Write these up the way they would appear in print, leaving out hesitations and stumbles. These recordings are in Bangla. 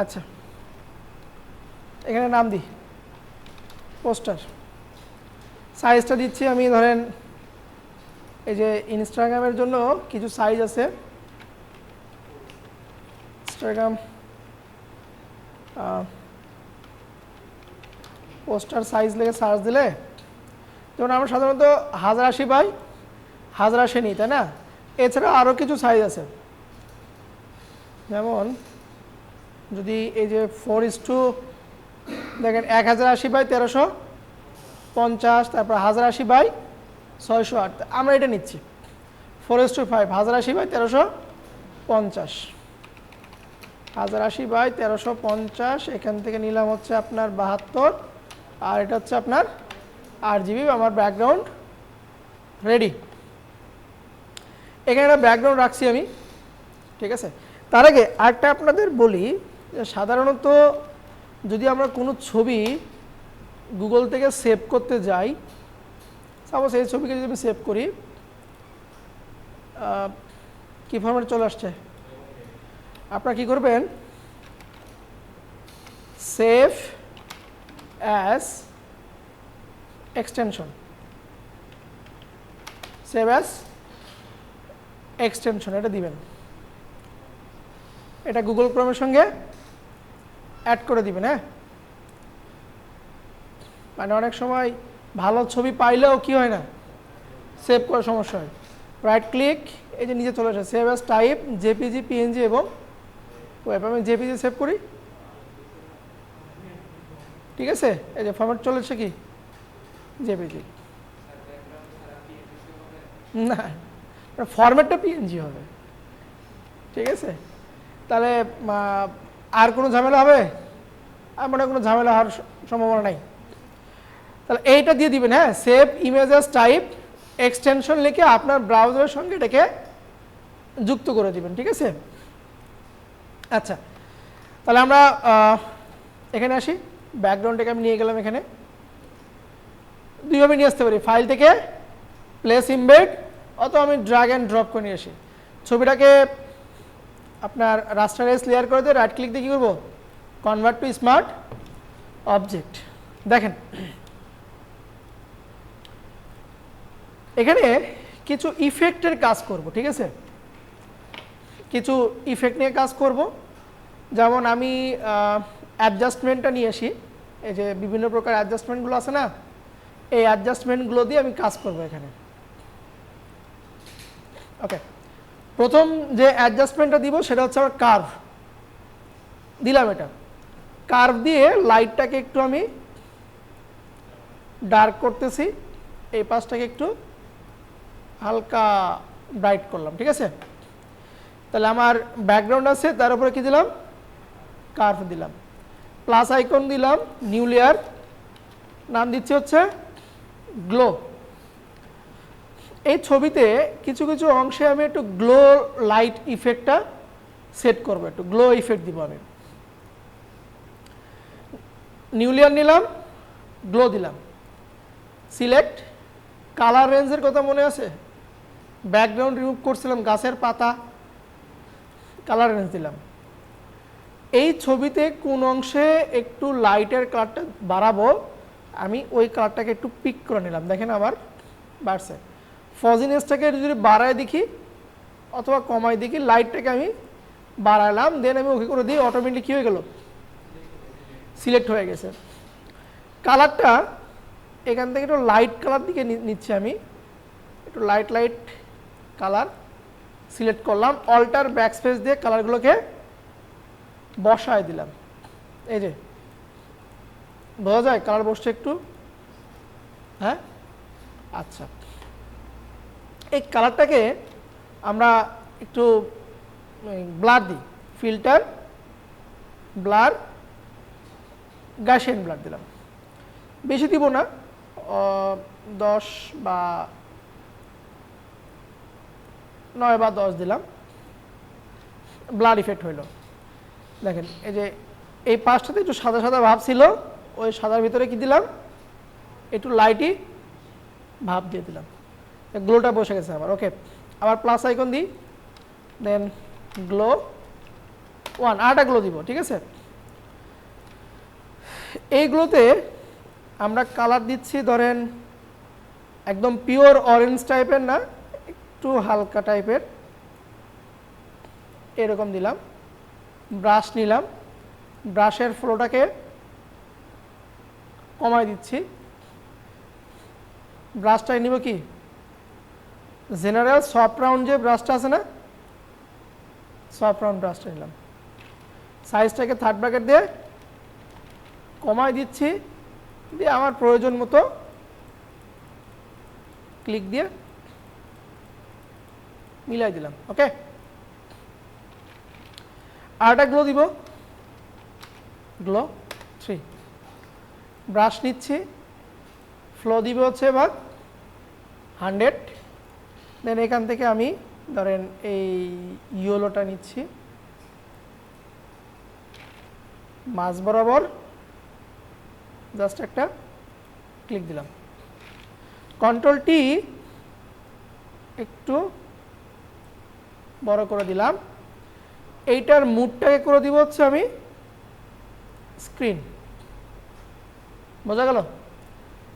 আচ্ছা, এখানে নাম দিই পোস্টার। সাইজটা দিচ্ছি আমি, ধরেন এই যে ইনস্টাগ্রামের জন্য কিছু সাইজ আছে। ইনস্টাগ্রাম পোস্টার সাইজ লেগে সার্চ দিলে, যেমন আমরা সাধারণত 1080x1080 নিই, তাই না? এছাড়া আরও কিছু সাইজ আছে, যেমন যদি এই যে 4:, দেখেন 1080x1350, তারপর 1080x608, আমরা এটা নিচ্ছি 4:5, 1080x1350, 1080x1350, এখান থেকে নিলাম হচ্ছে আপনার 72, আর এটা হচ্ছে আপনার 8 GB। আমার ব্যাকগ্রাউন্ড রেডি। এখানে একটা ব্যাকগ্রাউন্ড রাখছি আমি, ঠিক আছে? তার আগে আরেকটা আপনাদের বলি যে সাধারণত যদি আমরা কোনো ছবি গুগল থেকে সেভ করতে যাই, সাপোজ এই ছবিকে যদি আমি সেভ করি, কি ফরম্যাট চলে আসছে, আপনারা কি করবেন, save as extension, save as extension এটা দিবেন। এটা গুগল ক্রোমের সঙ্গে অ্যাড করে দিবেন। হ্যাঁ, মানে অনেক সময় ভালো ছবি পাইলেও কি হয় না, সেভ করার সমস্যা হয়। রাইট ক্লিক, এই যে নিচে চলে আসে save as type, JPG, PNG এবং ওয়েব। আমি জেপিজি সেভ করি, ঠিক আছে? এই যে ফরম্যাট চলেছে কি জেপিজি, না ফরম্যাটটা পিএনজি হবে, ঠিক আছে? তাহলে আর কোনো ঝামেলা হবে? আর মনে হয় কোনো ঝামেলা হওয়ার সম্ভাবনা নাই। তাহলে এইটা দিয়ে দিবেন। হ্যাঁ, সেভ ইমেজেস টাইপ এক্সটেনশন লিখে আপনার ব্রাউজারের সঙ্গে এটাকে যুক্ত করে দিবেন, ঠিক আছে? আচ্ছা, তাহলে আমরা এখানে আসি। ব্যাকগ্রাউন্ডটাকে আমি নিয়ে গেলাম এখানে, দুইভাবে নিয়ে আসতে পারি, ফাইল থেকে প্লেস ইমবেড, অথবা আমি ড্র্যাগ অ্যান্ড ড্রপ করে নিয়ে আসি। ছবিটাকে আপনার রাস্টারাইজ লেয়ার করে দিয়ে রাইট ক্লিক দিয়ে কী করবো, কনভার্ট টু স্মার্ট অবজেক্ট। দেখেন এখানে কিছু ইফেক্টের কাজ করব, ঠিক আছে? কিছু ইফেক্ট নিয়ে কাজ করব। যেমন আমি অ্যাডজাস্টমেন্টটা নিয়ে আসি, এই যে বিভিন্ন প্রকার অ্যাডজাস্টমেন্টগুলো আছে না, এই অ্যাডজাস্টমেন্টগুলো দিয়ে আমি কাজ করব এখানে। ওকে, প্রথম যে অ্যাডজাস্টমেন্টটা দিব সেটা হচ্ছে আমার কার্ভ দিলাম। এটা কার্ভ দিয়ে লাইটটাকে একটু আমি ডার্ক করতেছি, এই পাশটাকে একটু হালকা ব্রাইট করলাম, ঠিক আছে? তাহলে আমার ব্যাকগ্রাউন্ড আছে, তার উপরে কি দিলাম, কার্ভ দিলাম, প্লাস আইকন দিলাম, নিউ লেয়ার, নাম দিচ্ছি হচ্ছে গ্লো। এই ছবিতে কিছু কিছু অংশে আমি একটু গ্লো লাইট ইফেক্টটা সেট করব, একটু গ্লো ইফেক্ট দিব আমি। নিউ লেয়ার নিলাম, গ্লো দিলাম, সিলেক্ট, কালার রেঞ্জের কথা মনে আছে? ব্যাকগ্রাউন্ড রিমুভ করছিলাম, গাছের পাতা, কালার রেঞ্জ দিলাম। এই ছবিতে কোন অংশে একটু লাইটের কালারটা বাড়াবো, আমি ওই কালারটাকে একটু পিক করে নিলাম। দেখেন আবার বাড়ছে। ফজিনেসটাকে যদি বাড়ায় দেখি অথবা কমায় দেখি, লাইটটাকে আমি বাড়ালাম, দেন আমি ওকে করে দিই, অটোমেটিক কী হয়ে গেল, সিলেক্ট হয়ে গেছে। কালারটা এখান থেকে একটু লাইট কালার দিকে নিচ্ছি আমি, একটু লাইট লাইট কালার সিলেক্ট করলাম, অল্টার ব্যাকস্পেস দিয়ে কালারগুলোকে বসায় দিলাম। এই যে বোঝা যায় কালার বসছে একটু, হ্যাঁ? আচ্ছা, এই কালারটাকে আমরা একটু ব্লার দিই, ফিল্টার, ব্লার, গ্যাসিয়ান ব্লার দিলাম, বেশি দিব না, 10 বা 9 বা 10 দিলাম, ব্লার ইফেক্ট হইল। দেখেন এই যে এই পাশটাতে একটু সাদা সাদা ভাব ছিল, ওই সাদার ভিতরে কি দিলাম, একটু লাইটই ভাব দিয়ে দিলাম, গ্লোটা বসে গেছে আবার। ওকে, আবার প্লাস আইকন দিই, দেন গ্লো 1, আরেকটা গ্লো দিব, ঠিক আছে? এইগুলোতে আমরা কালার দিচ্ছি ধরেন একদম পিওর অরেঞ্জ টাইপের না, একটু হালকা টাইপের, এরকম দিলাম। ব্রাশ নিলাম, ব্রাশের ফ্লোটাকে কমাই দিচ্ছি। ব্রাশটাই নিব কি জেনারেল সফট রাউন্ড যে ব্রাশটা আছে না, সফট রাউন্ড ব্রাশটা নিলাম। সাইজটাকে থার্ড ব্র্যাকেট দিয়ে কমাই দিচ্ছি, দিয়ে আমার প্রয়োজন মতো ক্লিক দিয়ে মিলাই দিলাম। ওকে, আরেকটা গ্লো দিব, গ্লো 3। ব্রাশ নিচ্ছি, ফ্লো দিবে হচ্ছে এবার 100। দেন এখান থেকে আমি ধরেন এই ইয়েলোটা নিচ্ছি, মাঝ বরাবর জাস্ট একটা ক্লিক দিলাম। কন্ট্রোল টি একটু বড় করে দিলাম। এইটার মুডটাকে করে দিব হচ্ছে আমি স্ক্রিন। বোঝা গেল?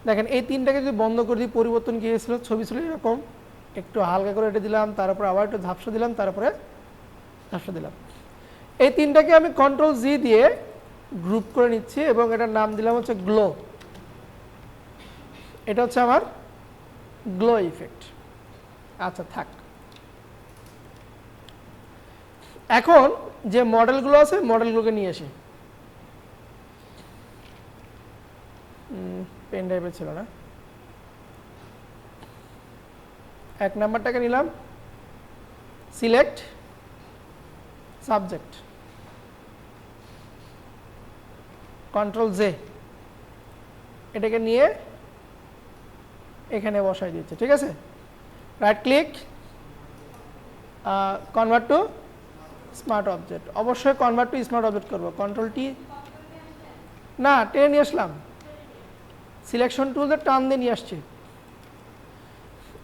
দেখেন এই তিনটাকে যদি বন্ধ করে দিই, পরিবর্তন কি হয়েছিল, ছবি ছিল এরকম, একটু হালকা করে এটা দিলাম, তারপরে আবার একটু ঝাপসা দিলাম, তারপরে ঝাপসা দিলাম। এই তিনটাকে আমি কন্ট্রোল জি দিয়ে গ্রুপ করে নিচ্ছি এবং এটার নাম দিলাম হচ্ছে গ্লো। এটা হচ্ছে আমার গ্লো ইফেক্ট। আচ্ছা থাক। এখন যে মডেলগুলো আছে মডেলগুলোকে নিয়ে আসি। পেন ড্রাইভে ছিল না। এক নাম্বারটাকে নিলাম, সিলেক্ট সাবজেক্ট, কন্ট্রোল জে, এটাকে নিয়ে এখানে বসাই দিচ্ছে। ঠিক আছে, right click, convert to smart object. অবশ্যই কনভার্ট টু স্মার্ট অবজেক্ট করবো। কন্ট্রোল টি না, টেনে নিয়ে আসলাম, সিলেকশন টুল দিয়ে টান দিয়ে নিয়ে আসছি।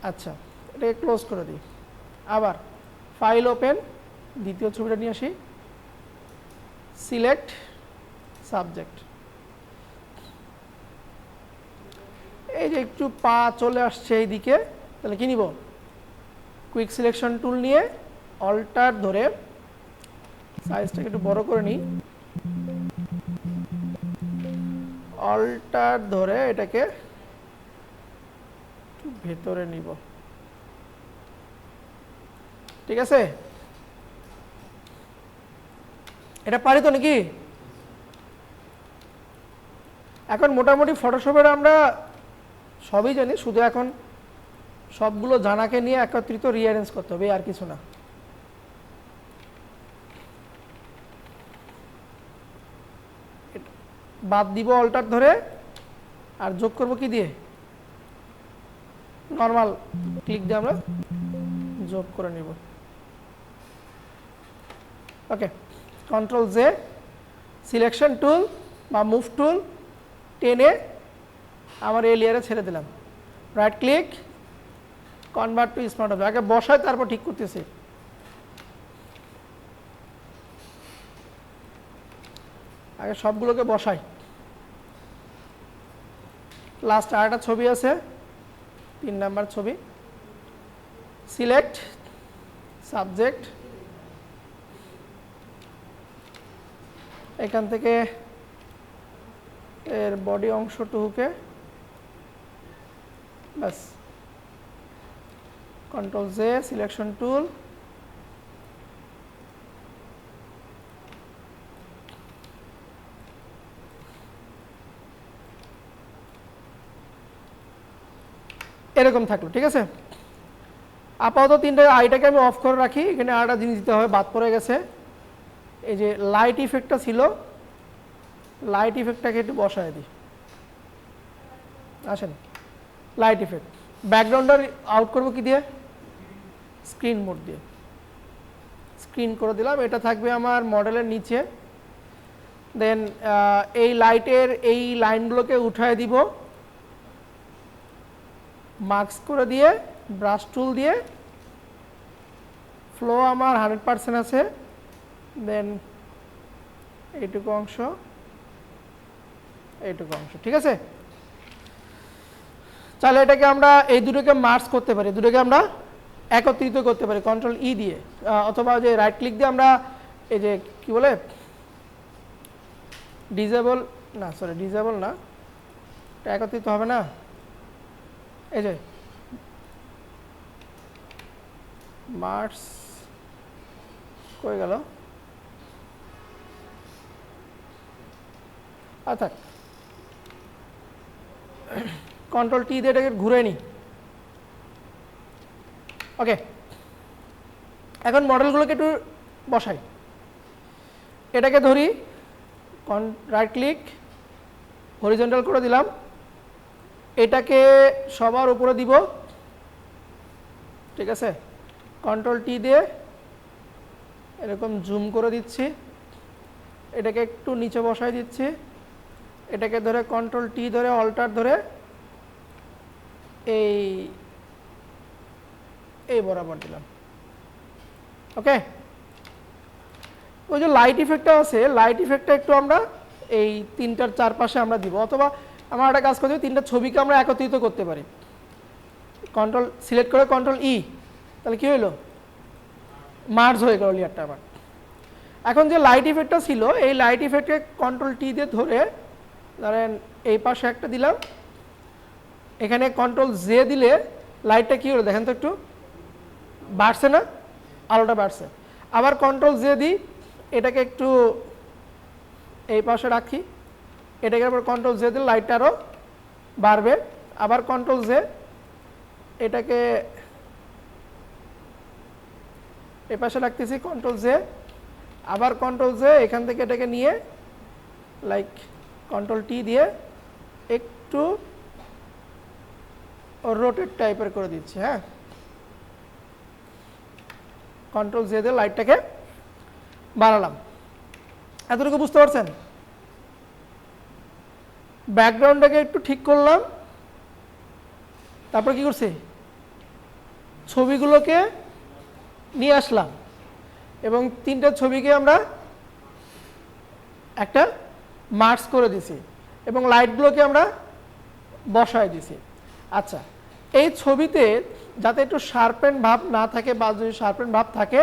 আচ্ছা, এটাকে ক্লোজ করে দিই। আবার ফাইল ওপেন, দ্বিতীয় ছবিটা নিয়ে আসি, সিলেক্ট সাবজেক্ট। এই যে একটু পা চলে আসছে এইদিকে, তাহলে কি নিব, কুইক সিলেকশন টুল নিয়ে অল্টার ধরে সাইজটাকে একটু বড় করে নিই, অল্টার ধরে এটাকে ভেতরে নিব। ঠিক আছে, এটা পারি তো নাকি? এখন মোটামুটি ফটোশপের আমরা সবই জানি, শুধু এখন সবগুলো জানাকে নিয়ে একত্রিত রিঅ্যারেঞ্জ করতে হবে, আর কিছু না। বাদ দিব অল্টার ধরে, আর যোগ করব কি দিয়ে, নর্মাল ক্লিক দিয়ে আমরা যোগ করে নিব। ওকে, কন্ট্রোল জে, সিলেকশন টুল বা মুভ টুল টেনে আমার এই লেয়ারে ছেড়ে দিলাম। Right click, convert to smart object. আগে বসায় তারপর ঠিক করতেছি। আগে সবগুলোকে বসাই। লাস্ট আরেকটা ছবি আছে, 3 নাম্বার ছবি, সিলেক্ট সাবজেক্ট, এখান থেকে এর বডি অংশটুকুকে বাস, কন্ট্রোল জে, সিলেকশন টুল, এরকম থাকলো। ঠিক আছে, আপাতত তিনটা আইটাকে আমি অফ করে রাখি। এখানে আরেকটা জিনিস দিতে হবে, বাদ পড়ে গেছে। এই যে লাইট ইফেক্টটা ছিল, লাইট ইফেক্টটাকে একটু বসায় দিই। আসেন, লাইট ইফেক্ট, ব্যাকগ্রাউন্ডটা আউট করবো কি দিয়ে, স্ক্রিন মোড দিয়ে। স্ক্রিন করে দিলাম, এটা থাকবে আমার মডেলের নিচে। দেন এই লাইটের এই লাইনগুলোকে উঠায় দিব, মার্কস করে দিয়ে ব্রাশ টুল দিয়ে, ফ্লো আমার 100% আছে। দেন এইটুকু অংশ এইটুকু অংশ, ঠিক আছে। তাহলে এটাকে আমরা এই দুটোকে মার্জ করতে পারি, দুটোকে আমরা একত্রিত করতে পারি কন্ট্রোল ই দিয়ে, অথবা যে রাইট ক্লিক দিয়ে আমরা এই যে কি বলে ডিসেবল না, সরি ডিসেবল না, এটা একত্রিত হবে না, এই যে মার্জ কই গেল, আচ্ছা কন্ট্রোল টি দিয়ে এটাকে ঘুরে নি। ওকে, এখন মডেলগুলোকে একটু বসাই, এটাকে ধরি, রাইট ক্লিক হরিজন্টাল করে দিলাম, এটাকে সবার উপরে দিব, ঠিক আছে, কন্ট্রোল টি দিয়ে এরকম জুম করে দিচ্ছি, এটাকে একটু নিচে বসাই দিচ্ছি, এটাকে ধরে কন্ট্রোল টি ধরে অল্টার ধরে এই বরাবর দিলাম। ওকে, ওই যে লাইট ইফেক্টটা আছে, লাইট ইফেক্টটা একটু আমরা এই তিনটার চারপাশে আমরা দিব, অথবা আমরা একটা কাজ করতে পারি, তিনটা ছবিকে আমরা একত্রিত করতে পারি, কন্ট্রোল সিলেক্ট করে কন্ট্রোল ই, তাহলে কি হইলো, মার্জ হয়ে গেল লেয়ারটা আবার। এখন যে লাইট ইফেক্টটা ছিল, এই লাইট ইফেক্টকে কন্ট্রোল টি দিয়ে ধরে ধরেন এই পাশে একটা দিলাম, এখানে কন্ট্রোল জে দিলে লাইটটা কি হলো দেখেন তো, একটু বাড়ছে না, আলোটা বাড়ছে। আবার কন্ট্রোল জে দিই, এটাকে একটু এই পাশে রাখি, এটাকে আবার কন্ট্রোল জে দিলে লাইটটা আরও বাড়বে। আবার কন্ট্রোল জে, এটাকে এই পাশে রাখতেছি, কন্ট্রোল জে, আবার কন্ট্রোল জে, এখান থেকে এটাকে নিয়ে লাইক কন্ট্রোল টি দিয়ে একটু রোটেট টাইপের করে দিচ্ছি। হ্যাঁ, কন্ট্রোল জে দিয়ে লাইটটাকে বাড়ালাম। এতটুকু বুঝতে পারছেন? ব্যাকগ্রাউন্ডটাকে একটু ঠিক করলাম, তারপর কি করছি, ছবিগুলোকে নিয়ে আসলাম এবং তিনটা ছবিকে আমরা একটা মার্জ করে দিছি এবং লাইটগুলোকে আমরা বসায় দিছি। আচ্ছা, এই ছবিতে যাতে একটু শার্পেন ভাব না থাকে বা যদি শার্পেন ভাব থাকে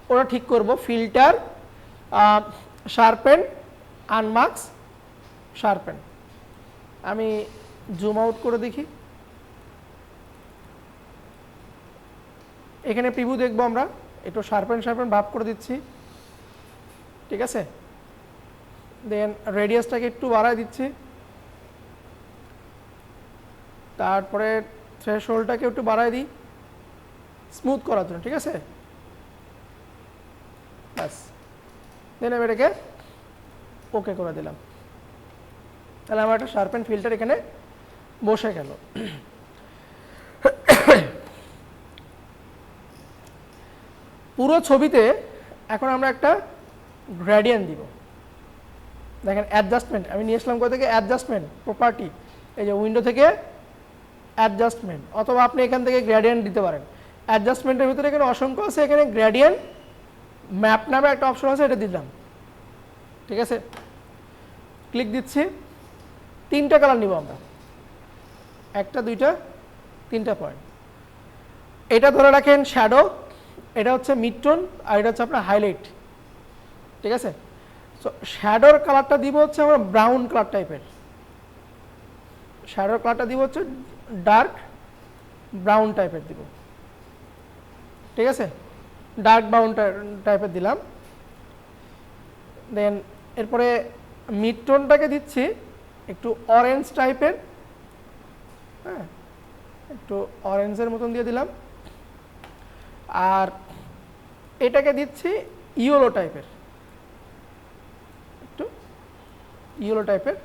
ওটা ঠিক করব, ফিল্টার, শার্পেন, আনমার্কস, শার্পেন। আমি জুম আউট করে দেখি, এখানে প্রিভিউ দেখবো আমরা, একটু শার্পেন ভাব করে দিচ্ছি, ঠিক আছে। দেন রেডিয়াসটাকে একটু বাড়ায় দিচ্ছি, তারপরে থ্রেশহোল্ডটাকে একটু বাড়ায় দিই স্মুথ করার জন্য, ঠিক আছে। ব্যাস, দেন আমি এটাকে ওকে করে দিলাম, তাহলে আমার একটা শার্পেন ফিল্টার এখানে বসে গেল। পুরো ছবিতে এখন আমরা একটা গ্রেডিয়েন্ট দিব। দেখেন অ্যাডজাস্টমেন্ট আমি নিয়ে আসলাম কোথা থেকে, অ্যাডজাস্টমেন্ট প্রপার্টি, এই যে উইন্ডো থেকে অ্যাডজাস্টমেন্ট, অথবা আপনি এখান থেকে গ্রেডিয়েন্ট দিতে পারেন। অ্যাডজাস্টমেন্টের ভিতরে এখানে অসংখ্য আছে, এখানে গ্রেডিয়েন্ট ম্যাপ নামে একটা অপশন আছে, এটা দিলাম, ঠিক আছে। ক্লিক দিচ্ছি, তিনটা কালার নিব আমরা, একটা, দুইটা, তিনটা পয়েন্ট। এটা ধরে রাখেন শ্যাডো, এটা হচ্ছে মিড টোন, আর এটা হচ্ছে আপনার হাইলাইট, ঠিক আছে। সো শ্যাডোর কালারটা দিব হচ্ছে আমরা ব্রাউন কালার টাইপের, শ্যাডোর কালারটা দিব হচ্ছে ডার্ক ব্রাউন টাইপের দিব, ঠিক আছে, ডার্ক ব্রাউন টাইপের দিলাম। দেন এরপরে মিড টোনটাকে দিচ্ছি একটু অরেঞ্জ টাইপের, হ্যাঁ, একটু অরেঞ্জের মতন দিয়ে দিলাম। আর এটাকে দিচ্ছি ইয়েলো টাইপের, একটু ইয়েলো টাইপের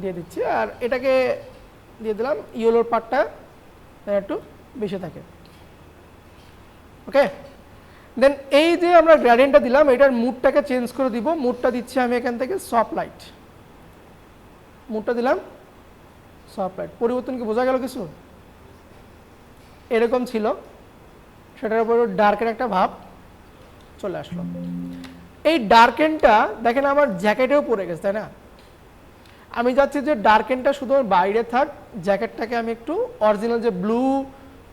দিয়ে দিচ্ছি, আর এটাকে দিয়ে দিলাম ইয়েলোর পার্টটা একটু বেশি থাকে। ওকে, দেন এই যে আমরা গ্রেডিয়েন্টটা দিলাম, এটার মুডটাকে চেঞ্জ করে দিব। মুডটা দিচ্ছি আমি এখান থেকে সফট লাইট, মুডটা দিলাম সফট লাইট। পরিবর্তন কি বোঝা গেল কিছু? এরকম ছিল, সেটার উপর ডার্কের একটা ভাব চলে আসলো। এই ডার্কেনটা দেখেন আমার জ্যাকেটেও পড়ে গেছে, তাই না? আমি চাচ্ছি যে ডার্কেনটা শুধু বাইরে থাক, জ্যাকেটটাকে আমি একটু অরিজিনাল যে ব্লু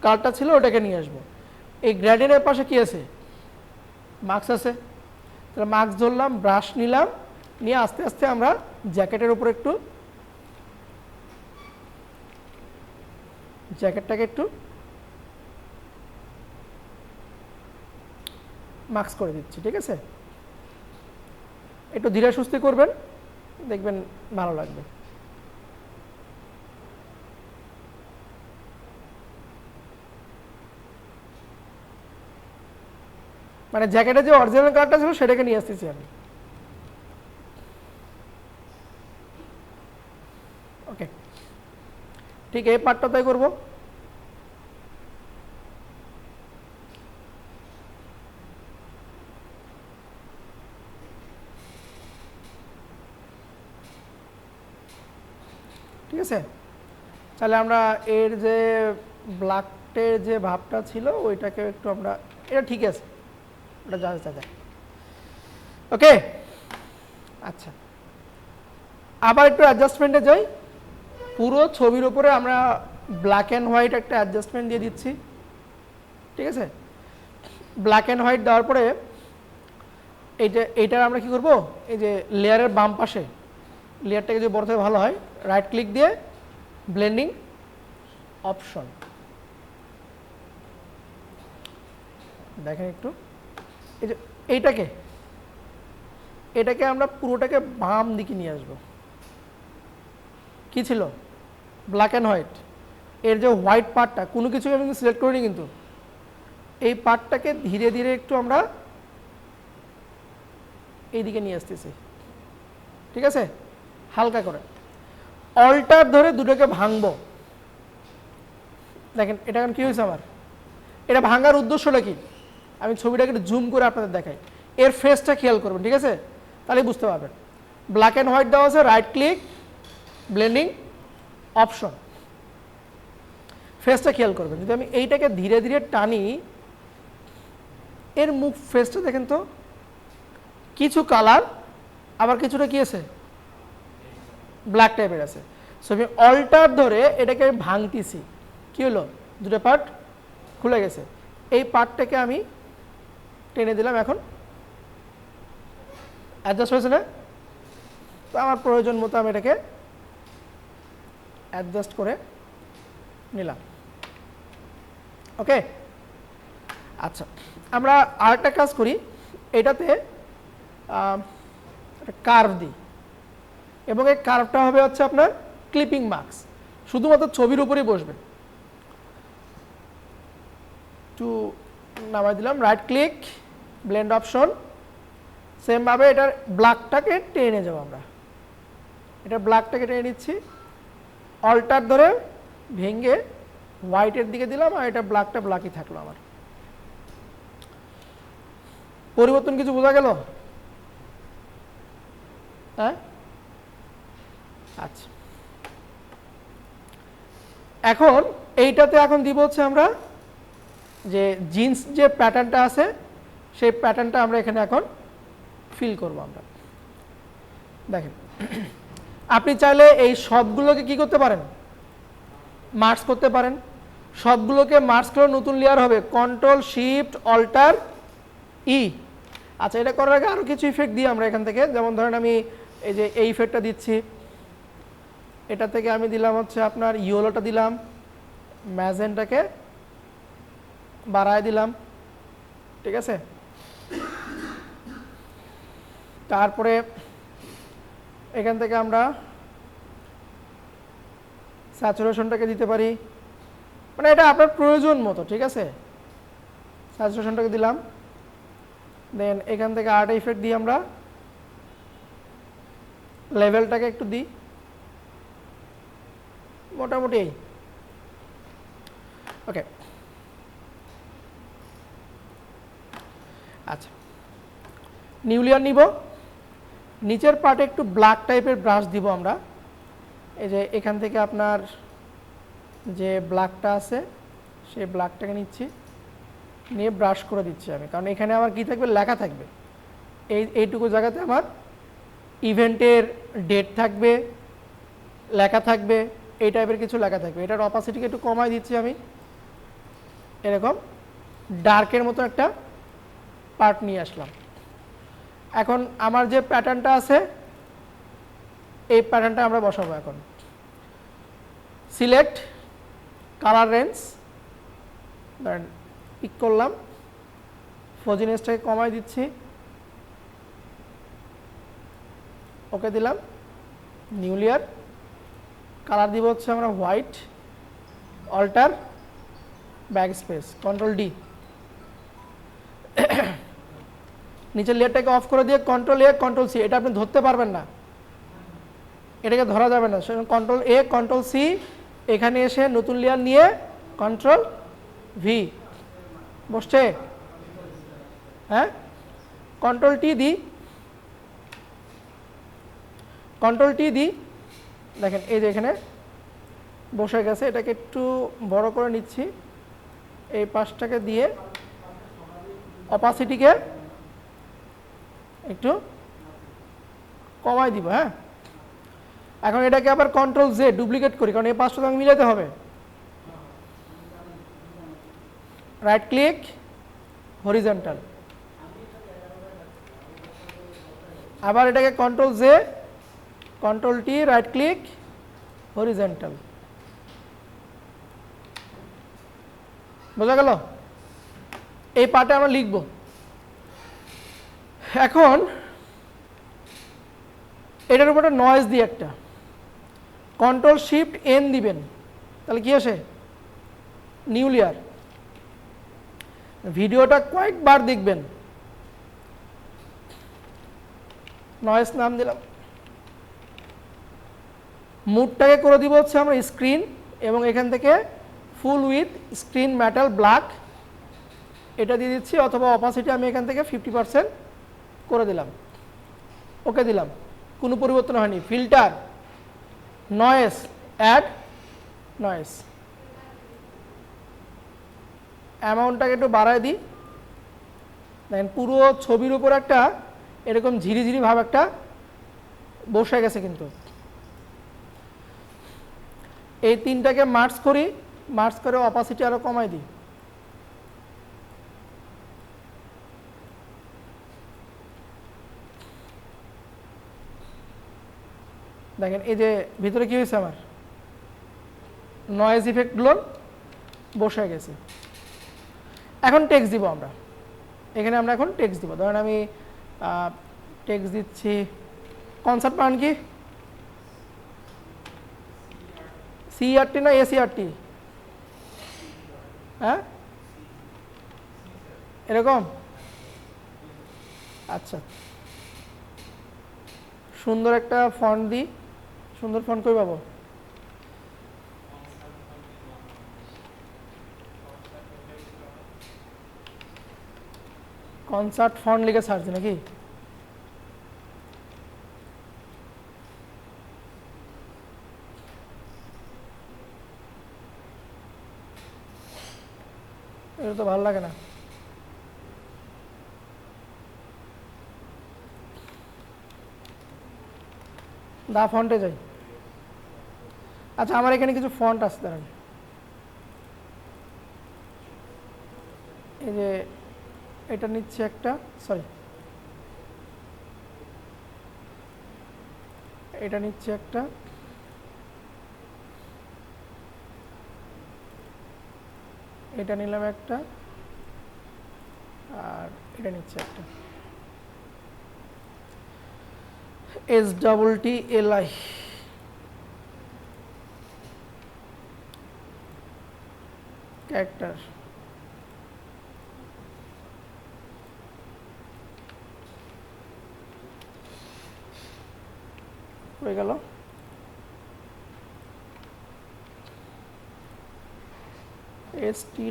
কালারটা ছিল ওটাকে নিয়ে আসবো। এই গ্রেডিয়েন্টের পাশে কি আছে? মাস্ক আছে। তাহলে মাস্ক ধরলাম, ব্রাশ নিলাম, নিয়ে আস্তে আস্তে আমরা জ্যাকেটের উপর একটু জ্যাকেটটাকে একটু মাস্ক করে দিচ্ছি, ঠিক আছে? একটু ধীরে সুস্থে করবেন, দেখবেন ভালো লাগবে। মানে জ্যাকেটের যে অরিজিনাল কালারটা ছিল সেটাকে নিয়ে আসতেছি আমি। ওকে, ঠিক এই পার্টটা তাই করবো। ঠিক আছে, তাহলে আমরা এর যে ব্ল্যাকের যে ভাবটা ছিল ওইটাকে একটু আমরা, এটা ঠিক আছে, ওটা যা যা যায়। ওকে, আচ্ছা, আবার একটু অ্যাডজাস্টমেন্টে যাই। পুরো ছবির উপরে আমরা ব্ল্যাক অ্যান্ড হোয়াইট একটা অ্যাডজাস্টমেন্ট দিয়ে দিচ্ছি, ঠিক আছে? ব্ল্যাক অ্যান্ড হোয়াইট দেওয়ার পরে এইটার আমরা কি করব, এই যে লেয়ারের বাম পাশে লেয়ারটাকে যে বড় থেকে ভালো হয়, রাইট ক্লিক দিয়ে ব্লেন্ডিং অপশন, দেখেন একটু, এই যে এটাকে আমরা পুরোটাকে বাম দিকে নিয়ে আসবো। কি ছিল? Black and white. এর যে হোয়াইট পার্টটা কোনো কিছু আমি সিলেক্ট করিনি, কিন্তু এই পার্টটাকে ধীরে ধীরে একটু আমরা এইদিকে নিয়ে আসতেছি, ঠিক আছে? হালকা করে অল্টার ধরে দুটোকে ভাঙবো। দেখেন এটা এখন কি হয়েছে আমার, এটা ভাঙার উদ্দেশ্যটা কি আমি ছবিটাকে একটু জুম করে আপনাদের দেখাই। এর ফেসটা খেয়াল করবেন, ঠিক আছে? তাহলে বুঝতে পারবেন। ব্ল্যাক অ্যান্ড হোয়াইট দেওয়া আছে, রাইট ক্লিক, ব্লেন্ডিং অপশন, ফেসটা খেয়াল করবেন। যদি আমি এইটাকে ধীরে ধীরে টানি, এর মুখ ফেসটা দেখেন তো, কিছু কালার আবার কিছুটা কি আছে, ব্ল্যাক টাইপের আছে। সো আমি অল্টার ধরে এটাকে আমি ভাঙতেছি, কি হলো, দুটো পার্ট খুলে গেছে। এই পার্টটাকে আমি টেনে দিলাম, এখন অ্যাডজাস্ট হয়েছে না? তো আমার প্রয়োজন মতো আমি এটাকে অ্যাডজাস্ট করে নিলাম। ওকে, আচ্ছা, আমরা আরেকটা কাজ করি, এটাতে কার্ভ দিই, এবং এই কার্ভটা হবে হচ্ছে আপনার ক্লিপিং মার্কস, শুধুমাত্র ছবির উপরেই বসবে। একটু নামাই দিলাম, right click, blend option, same ভাবে এটার ব্ল্যাকটাকে টেনে যাবো আমরা, এটা ব্ল্যাকটাকে টেনে নিচ্ছি, অল্টার ধরে ভেঙে হোয়াইটের দিকে দিলাম, আর এটা ব্ল্যাকটা ব্ল্যাকই থাকলো আমার। পরিবর্তন কিছু বোঝা গেল? হ্যাঁ, আচ্ছা, এখন এইটাতে এখন দিব হচ্ছে আমরা যে জিন্স যে প্যাটার্নটা আছে সেই প্যাটার্নটা আমরা এখানে এখন ফিল করব। আমরা দেখেন, আপনি চাইলে এই সবগুলোকে কি করতে পারেন, মার্জ করতে পারেন। সবগুলোকে মার্জ করে নতুন লেয়ার হবে, কন্ট্রোল শিফট অল্টার ই। আচ্ছা, এটা করার আগে আরও কিছু ইফেক্ট দিই আমরা এখান থেকে, যেমন ধরেন আমি এই যে এই ইফেক্টটা দিচ্ছি, এটা থেকে আমি দিলাম হচ্ছে আপনার ইয়েলোটা দিলাম, ম্যাজেন্টাকে বাড়ায় দিলাম, ঠিক আছে? তারপরে এখান থেকে আমরা স্যাচুরেশনটাকে দিতে পারি, মানে এটা আপনার প্রয়োজন মতো, ঠিক আছে? স্যাচুরেশনটাকে দিলাম, দেন এখান থেকে আর্ট ইফেক্ট দিই, আমরা লেভেলটাকে একটু দিই, মোটামুটি। ওকে, আচ্ছা, নিউ লেয়ার নিব, নিচের পার্টে একটু ব্ল্যাক টাইপের ব্রাশ দিব আমরা। এই যে এখান থেকে আপনার যে ব্ল্যাকটা আছে সেই ব্ল্যাকটাকে নিচ্ছি, নিয়ে ব্রাশ করে দিচ্ছি আমি, কারণ এখানে আমার কি থাকবে, লেখা থাকবে। এইটুকু জায়গাতে আমার ইভেন্টের ডেট থাকবে, লেখা থাকবে, এই টাইপের কিছু লেখা থাকবে। এটার অপাসিটিকে একটু কমাই দিচ্ছি আমি, এরকম ডার্কের মতো একটা পার্ট নিয়ে আসলাম। এখন আমার যে প্যাটার্নটা আছে এই প্যাটার্নটা আমরা বসাবো। এখন সিলেক্ট কালার রেঞ্জ, ধরেন পিক করলাম, ফজিনেসটাকে কমাই দিচ্ছি, ওকে দিলাম, নিউ লেয়ার, কালার দিব হচ্ছে আমরা white, alter back space, control D, নিচের লেয়ারটাকে অফ করে দিয়ে কন্ট্রোল এ কন্ট্রোল সি, এটা আপনি ধরতে পারবেন না, এটাকে ধরা যাবে না, সেজন্য কন্ট্রোল এ কন্ট্রোল সি, এখানে এসে নতুন লেয়ার নিয়ে কন্ট্রোল ভি, বসছে? হ্যাঁ, কন্ট্রোল টি দিই, কন্ট্রোল টি দিই, দেখেন এই যে এখানে বসে গেছে। এটাকে একটু বড় করে নিচ্ছি, এই পাশটাকে দিয়ে অপাসিটিকে একটু কমাই দিব। হ্যাঁ, এখন এটাকে আবার কন্ট্রোল জে ডুপ্লিকেট করি, কারণ এই পাশটা তো আমি মিলাতে হবে। রাইট ক্লিক, হরিজন্টাল, আবার এটাকে control J, control T, right click, horizontal. বোঝা গেল? এই পার্টে আমরা লিখব। এখন এটার উপরে নয়েজ দিয়ে একটা কন্ট্রোল শিফট এন দিবেন, তাহলে কি আসে? New layer. ভিডিওটা কয়েকবার দেখবেন, নয়েজ নাম দিলাম, মুডটাকে করে দিব হচ্ছে আমরা স্ক্রিন, এবং এখান থেকে ফুল উইথ স্ক্রিন মেটাল ব্ল্যাক এটা দিয়ে দিচ্ছি, অথবা অপাসিটি আমি এখান থেকে 50% করে দিলাম, ওকে দিলাম, কোনো পরিবর্তন হয়নি। ফিল্টার, নয়েজ, অ্যাড নয়েজ, অ্যামাউন্টটাকে একটু বাড়ায় দিই, দেখেন পুরো ছবির উপর একটা এরকম ঝিরিঝিরি ভাব একটা বসে গেছে। কিন্তু এই তিনটাকে মার্জ করি, মার্জ করে অপাসিটি আরো কমাই দিই, দেখেন এই যে ভিতরে কি হয়েছে, আমার নয়েজ ইফেক্টগুলো বসে গেছে। এখন টেক্সট দিব আমরা, এখানে আমরা এখন টেক্সট দিব। ধরেন আমি টেক্সট দিচ্ছি, কনসার্ট মান কি সিআরটি না এসিআরটি? হ্যাঁ, এরকম। আচ্ছা, সুন্দর একটা ফন্ট দিই, সুন্দর ফন্ট কই পাবো? কনসার্ট ফন্ট লিখে সার্চ দিই নাকি? এটা তো ভালো লাগে না। দা ফন্টে যাই। আচ্ছা, আমার এখানে কিছু ফন্ট আছে, দাঁড়ান, এই যে এটা নিচ্ছে একটা, সরি এটা নিচ্ছে একটা, এটা নিলাম একটা, আর এটা নিচ্ছে একটা, STTLI, ক্যারেক্টার। হয়ে গেল। STEE,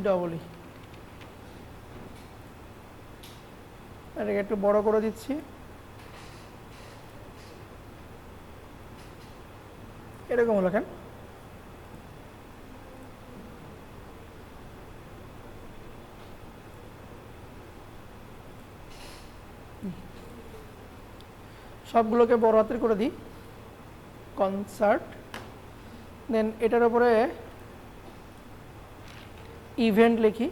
এটাকে একটু বড় করে দিচ্ছি, এরকম হলো কেন? সবগুলোকে বড় হাতের করে দিই, কনসার্ট দেন এটার উপরে ইভেন্ট লিখি,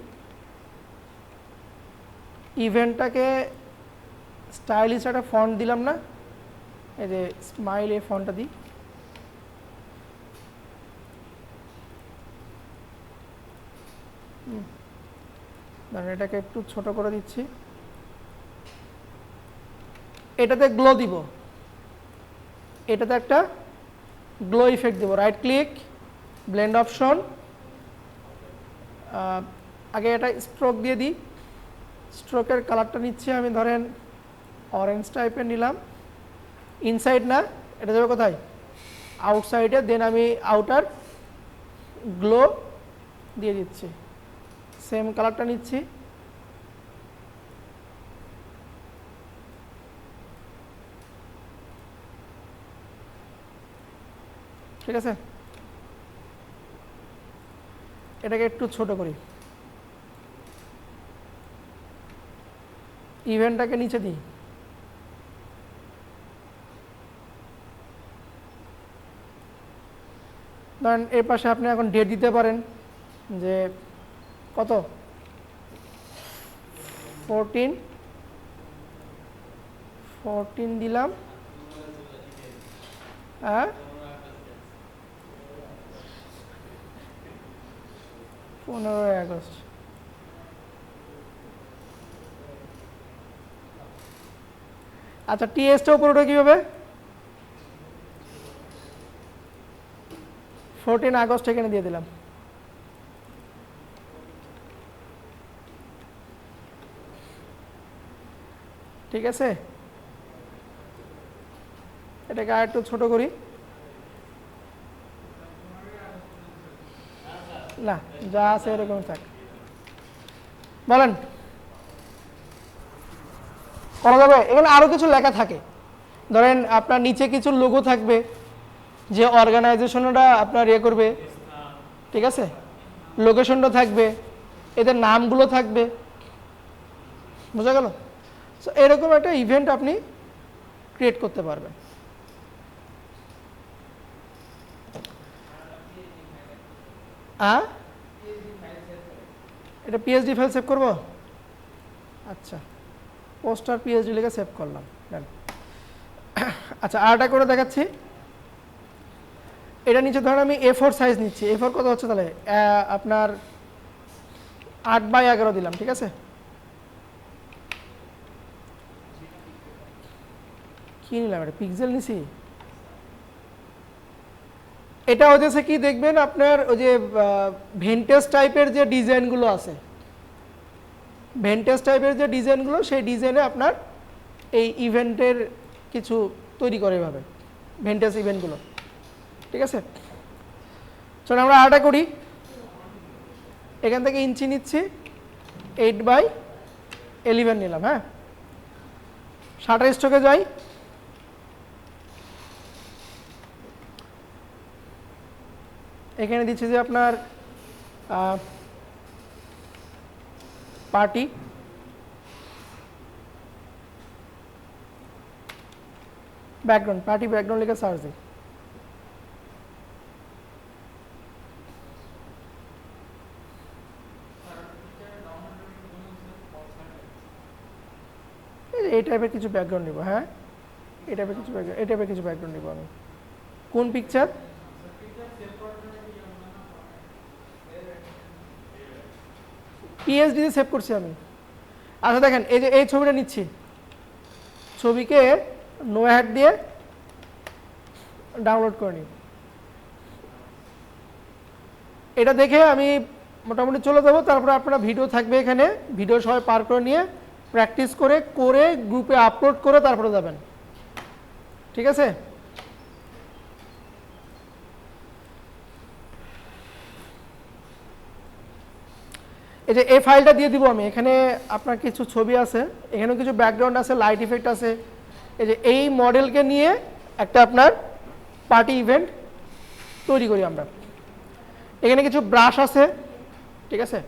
ইভেন্টটাকে স্টাইলিশ একটা ফন্ট দিলাম না, এই যে স্মাইল এই ফন্টটা দিই, ধরেন এটাকে একটু ছোট করে দিচ্ছি, এটাতে গ্লো দিব, এটাতে একটা গ্লো ইফেক্ট দেব, রাইট ক্লিক, ব্লেন্ড অপশন, আগে এটা স্ট্রোক দিয়ে দিই, স্ট্রোকের কালারটা নিচ্ছি আমি ধরেন অরেঞ্জ টাইপের নিলাম, ইনসাইড না, এটা যাবে কোথায়, আউটসাইডে, দেন আমি আউটার গ্লো দিয়ে দিচ্ছি, সেম কালারটা নিচ্ছি, ঠিক আছে, এটাকে একটু ছোট করি, ইভেন্টটাকে নিচে দিই, ধরেন এর পাশে আপনি এখন ডেট দিতে পারেন যে কত 14 দিলাম, হ্যাঁ 15 আগস্ট, আচ্ছা টিএসটা উপরে ওটা কীভাবে 14 আগস্ট এখানে দিয়ে দিলাম, ঠিক আছে, এটাকে আর একটু ছোট করি, না যা আছে এরকম থাক, বলেন করা যাবে। এখানে আরো কিছু লেখা থাকে, ধরেন আপনার নিচে কিছু লোগো থাকবে যে অর্গানাইজেশনটা আপনার ইয়ে করবে, ঠিক আছে, লোকেশনটা থাকবে, এদের নামগুলো থাকবে, বোঝা গেল। সো এরকম একটা ইভেন্ট আপনি ক্রিয়েট করতে পারবেন। এটা পিএইচডি ফাইল সেভ করব, আচ্ছা পোস্টার পিএইচডি লিখে সেভ করলাম, আচ্ছা আরটা করে দেখাচ্ছি, এটা নিচে ধরেন আমি A4 সাইজ নিচ্ছি, A4 কত হচ্ছে তাহলে আপনার 8x11 দিলাম, ঠিক আছে, কি নিলাম, এটা পিক্সেল নিছি, এটা হচ্ছে কি দেখবেন আপনার ওই যে ভেন্টেজ টাইপের যে ডিজাইনগুলো আছে, ভেন্টেজ টাইপের যে ডিজাইনগুলো, সেই ডিজাইনে আপনার এই ইভেন্টের কিছু তৈরি করে এভাবে ভেন্টেজ ইভেন্টগুলো, ঠিক আছে। চলো আমরা আরটা করি, এখান থেকে ইঞ্চি নিচ্ছি, 8x11 নিলাম, হ্যাঁ, শাটার স্ট্রোকে যাই, এখানে দিচ্ছি যে আপনার পার্টি, ব্যাকগ্রাউন্ড, পার্টি ব্যাকগ্রাউন্ড লিখে সার্চ দিই, এই টাইপের কিছু ব্যাকগ্রাউন্ড নিব, হ্যাঁ এই টাইপের কিছু ব্যাকগ্রাউন্ড, এই টাইপের কিছু ব্যাকগ্রাউন্ড নিব আমি, কোন পিকচার, পিএইচডিতে সেভ করছি আমি। আচ্ছা দেখেন এই যে এই ছবিটা নিচ্ছি, ছবিকে নো হ্যাট দিয়ে ডাউনলোড করে নিই, এটা দেখে আমি মোটামুটি চলে যাবো, তারপরে আপনারা ভিডিও থাকবে এখানে, ভিডিও সবাই পার করে নিয়ে প্র্যাকটিস করে করে গ্রুপে আপলোড করে তারপরে যাবেন, ঠিক আছে। এই যে এই ফাইলটা দিয়ে দিব আমি, এখানে আপনার কিছু ছবি আছে, এখানেও কিছু ব্যাকগ্রাউন্ড আছে, লাইট ইফেক্ট আছে, এই যে এই মডেলকে নিয়ে একটা আপনার পার্টি ইভেন্ট তৈরি করি আমরা। এখানে কিছু ব্রাশ আছে, ঠিক আছে,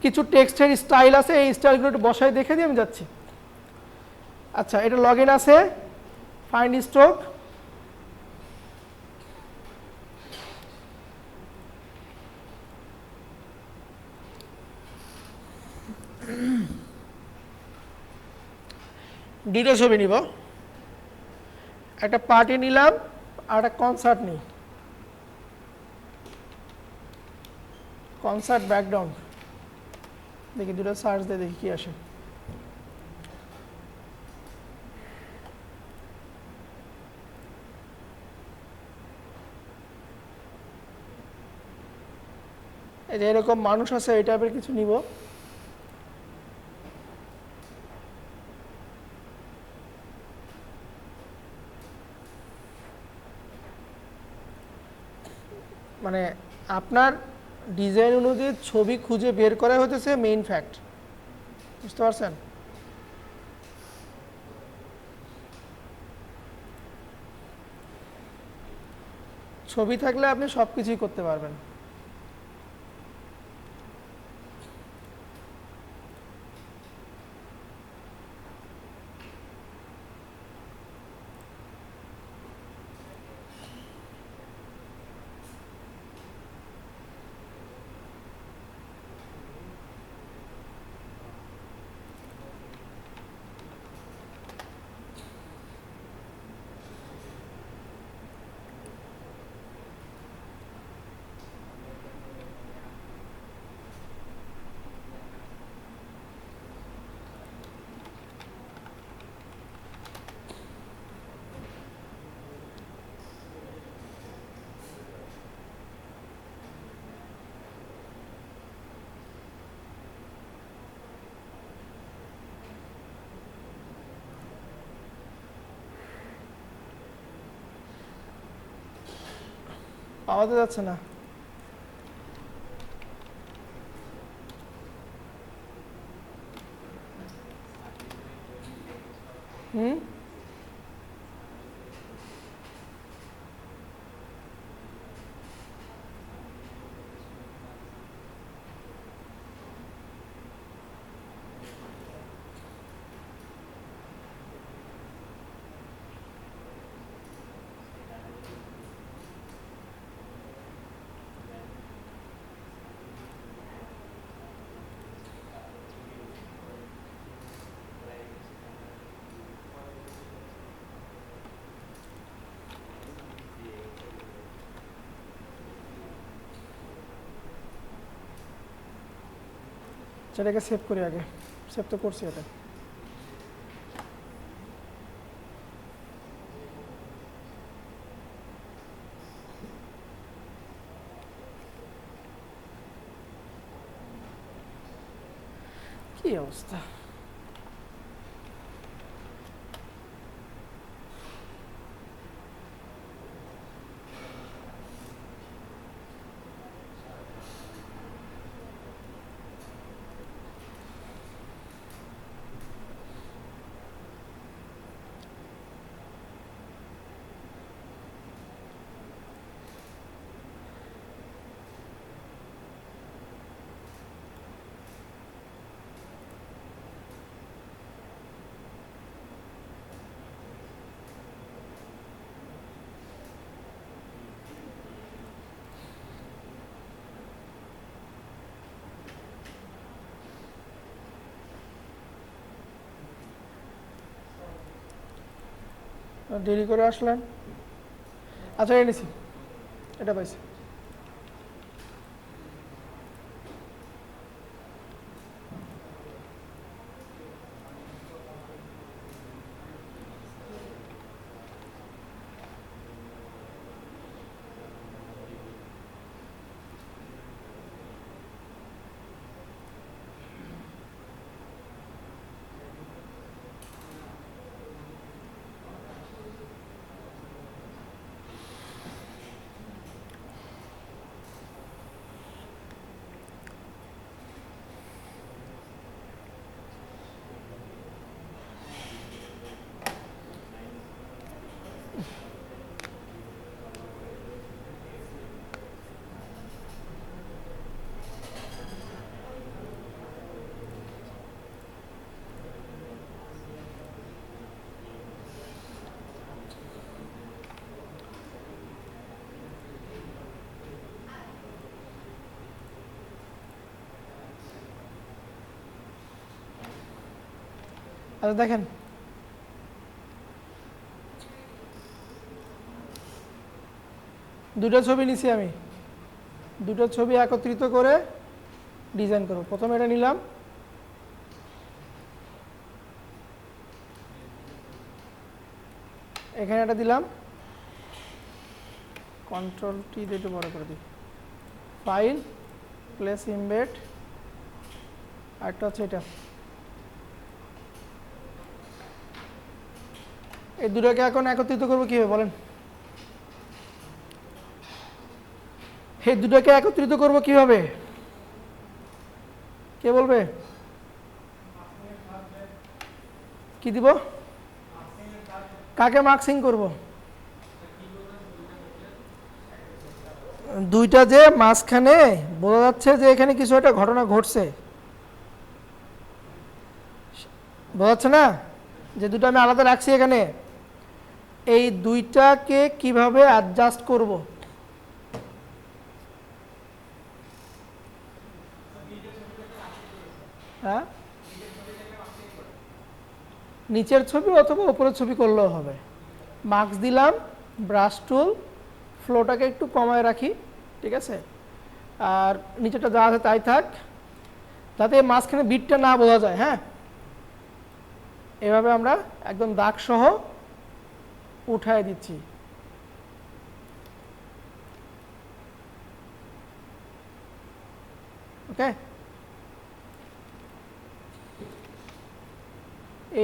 কিছু টেক্সটের স্টাইল আছে, এই স্টাইলগুলো একটু বসায় দেখে দিয়ে আমি যাচ্ছি। আচ্ছা এটা লগ ইন আছে, ফাইন্ড স্ট্রোক, দুইটা ছবি নিব, একটা পার্টি নিলাম আর একটা কনসার্ট নিই। কনসার্ট ব্যাকগ্রাউন্ড দেখি, দুটো সার্চ দিয়ে দেখি কি আসে। এই যে এরকম মানুষ আছে, এই টাইপের কিছু নিব। মানে আপনার ডিজাইন অনুযায়ী ছবি খুঁজে বের করা হতেছে মেইন ফ্যাক্ট, বুঝতে পারছেন? ছবি থাকলে আপনি সব কিছুই করতে পারবেন। পাওয়া তো যাচ্ছে না। হুম, সেটাকে সেভ করি আগে। সেভ তো করছি এটা। কি অবস্থা! দেরি করে আসলেন। আচ্ছা, এনেছি, এটা পাইছি। আচ্ছা দেখেন, দুটো ছবি নিছি আমি, দুটো ছবি একত্রিত করে ডিজাইন করব। প্রথমে এটা নিলাম, এখানে এটা দিলাম, কন্ট্রোল টি দিয়ে একটু বড় করে দিই, ফাইল প্লেস ইমবেড, আরেকটা হচ্ছে এটা। এই দুটোকে এখন একত্রিত করবো কিভাবে বলেন? এই দুটোকে একত্রিত করবো কিভাবে, কে বলবে? কি দিব? কাকে মার্কসিং করব? দুইটা যে মাঝখানে বোঝা যাচ্ছে যে এখানে কিছু একটা ঘটনা ঘটছে, বোঝা যাচ্ছে না? যে দুটো আমি আলাদা রাখছি এখানে, এই দুইটাকে কিভাবে অ্যাডজাস্ট করব? হ্যাঁ, নিচের ছবি অথবা উপরের ছবি করলেও হবে। মার্কস দিলাম, ব্রাশ টুল, ফ্লোটাকে একটু কমায় রাখি, ঠিক আছে, আর নিচেটা যা আছে তাই থাক, যাতে মাঝখানে বিটটা না বোঝা যায়। হ্যাঁ, এভাবে আমরা একদম দাগ সহ উঠায় দিচ্ছি। ওকে,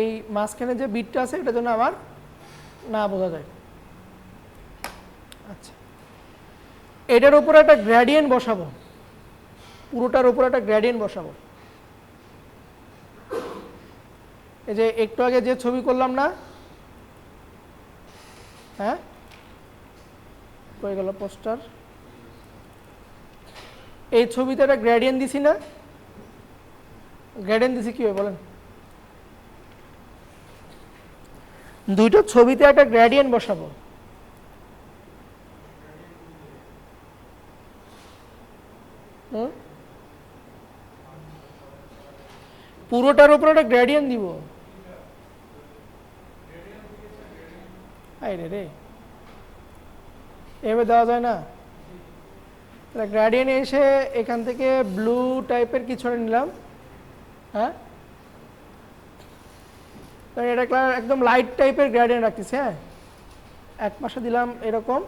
এই মাঝখানে যে বিটটা আছে এটা যেন আমার না বোঝা যায়। আচ্ছা, এটার উপরে একটা গ্রেডিয়েন্ট বসাবো, পুরোটার উপরে একটা গ্রেডিয়েন্ট বসাবো। এই যে একটু আগে যে ছবি করলাম না, হ্যাঁ, হয়ে গেল পোস্টার, এই ছবিতে একটা গ্রেডিয়েন্ট দিছি না? গ্রেডিয়েন্ট দিছি কি হয় বলেন? দুইটা ছবিতে একটা গ্রেডিয়েন্ট বসাবো। পুরোটার উপর একটা গ্রেডিয়েন্ট দিব। আরে রে, এভাবে দেওয়া যায় না? তাহলে গ্রেডিয়েন্ট এসে এখান থেকে ব্লু টাইপের কিছু নিলাম, হ্যাঁ, এটা একদম লাইট টাইপের গ্রেডিয়েন্ট রাখতেছি। হ্যাঁ, এক পাশে দিলাম এরকম,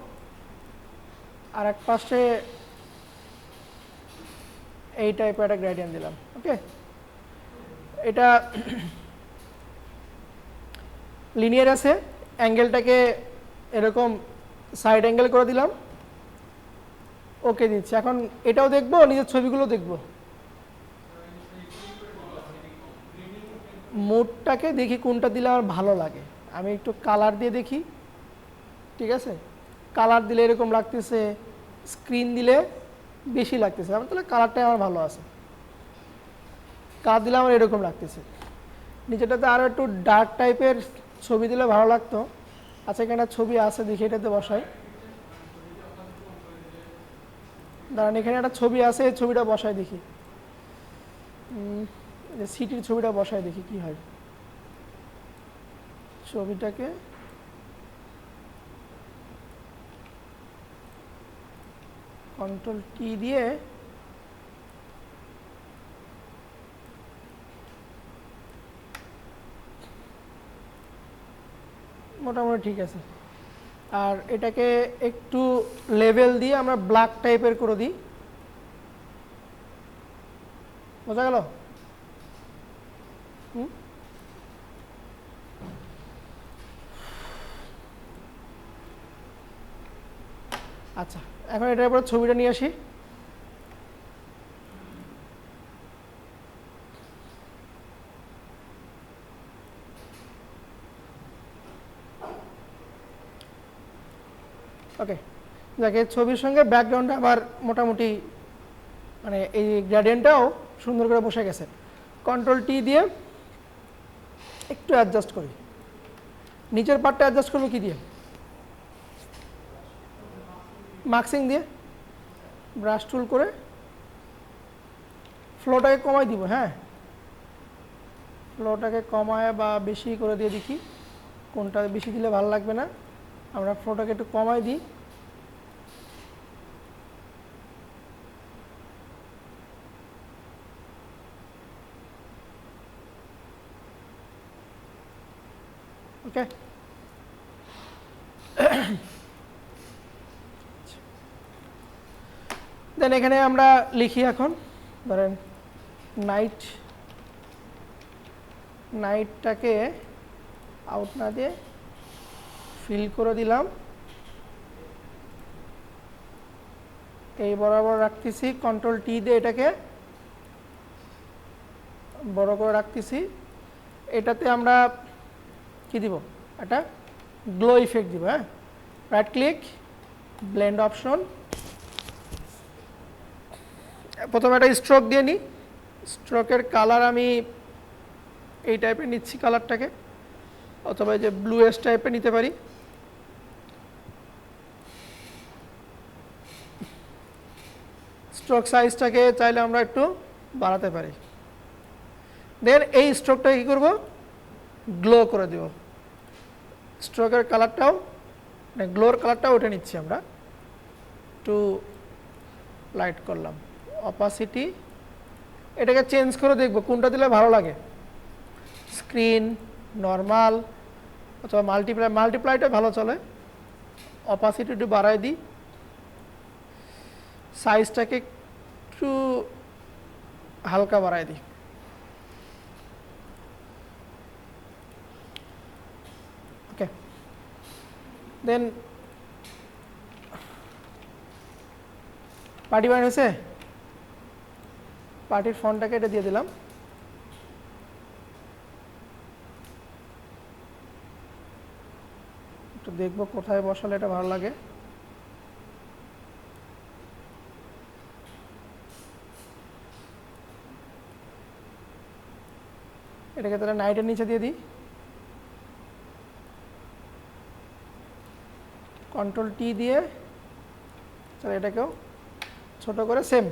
আর এক পাশে এই টাইপের একটা গ্রেডিয়েন্ট দিলাম। ওকে, এটা লিনিয়ার আছে, অ্যাঙ্গেলটাকে এরকম সাইড অ্যাঙ্গেল করে দিলাম, ওকে দিচ্ছি। এখন এটাও দেখবো, নিজের ছবিগুলো দেখবো, মোডটাকে দেখি কোনটা দিলে আমার ভালো লাগে। আমি একটু কালার দিয়ে দেখি, ঠিক আছে, কালার দিলে এরকম লাগতেছে, স্ক্রিন দিলে বেশি লাগতেছে, আমার তাহলে কালারটাই আমার ভালো আছে। কালার দিলে আমার এরকম লাগতেছে, নিচেটাতে আরও একটু ডার্ক টাইপের ছবি দিলে ভালো লাগতো। আচ্ছা, এখানে ছবি আছে, দেখি এটাতে বসাই, দাঁড়ান, এখানে একটা ছবি আছে, এই ছবিটা বসাই দেখি, সিটির ছবিটা বসাই দেখি কি হয়। ছবিটাকে কন্ট্রোল টি দিয়ে মোটামুটি ঠিক আছে, আর এটাকে একটু লেভেল দিয়ে আমরা ব্ল্যাক টাইপের করে দিই, বোঝা গেল? আচ্ছা, এখন এটার উপরে ছবিটা নিয়ে আসি। ওকে, যাকে ছবির সঙ্গে ব্যাকগ্রাউন্ডটা আবার মোটামুটি মানে এই গ্রেডিয়েন্টটাও সুন্দর করে বসে গেছে। কন্ট্রোল টি দিয়ে একটু অ্যাডজাস্ট করি, নিচের পার্টটা অ্যাডজাস্ট করবো কি দিয়ে? মার্কসিং দিয়ে, ব্রাশ টুল করে ফ্লোটাকে কমাই দিব। হ্যাঁ, ফ্লোটাকে কমায় বা বেশি করে দিয়ে দেখি কোনটা বেশি দিলে ভালো লাগবে না, আমরা ফ্লোটাকে একটু কমাই দিই, ওকে, দেন এখানে আমরা লিখি এখন ধরেন নাইটটাকে আউট না দিয়ে ফিল করে দিলাম, এই বরাবর রাখতেছি, কন্ট্রোল টি দিয়ে এটাকে বড় করে রাখতেছি। এটাতে আমরা কি দিব, একটা গ্লো ইফেক্ট দিব। হ্যাঁ, রাইট ক্লিক, ব্লেন্ড অপশন, প্রথমে একটা স্ট্রোক দিয়ে নিই। স্ট্রোকের কালার আমি এই টাইপের নিচ্ছি কালারটাকে, অথবা এই যে ব্লু এস টাইপের নিতে পারি। স্ট্রোক সাইজটাকে চাইলে আমরা একটু বাড়াতে পারি। দেন এই স্ট্রোকটা কি করব, গ্লো করে দেব। স্ট্রোকের কালারটাও মানে গ্লোর কালারটাও উঠে নিচ্ছি আমরা, একটু লাইট করলাম। অপাসিটি এটাকে চেঞ্জ করে দেখব কোনটা দিলে ভালো লাগে, স্ক্রিন, নর্মাল অথবা মাল্টিপ্লাইটা ভালো চলে। অপাসিটি একটু বাড়াই দিই, সাইজটাকে একটু হালকা বাড়াই দিই। ওকে, দেন পার্টি বানানো হয়েছে, পার্টির ফন্টটাকে এটা দিয়ে দিলাম। একটু দেখবো কোথায় বসালে এটা ভালো লাগে। এটাকে তাহলে নাইটের নিচে দিয়ে দিই, কন্ট্রোল টি দিয়ে তাহলে এটাকেও ছোট করে same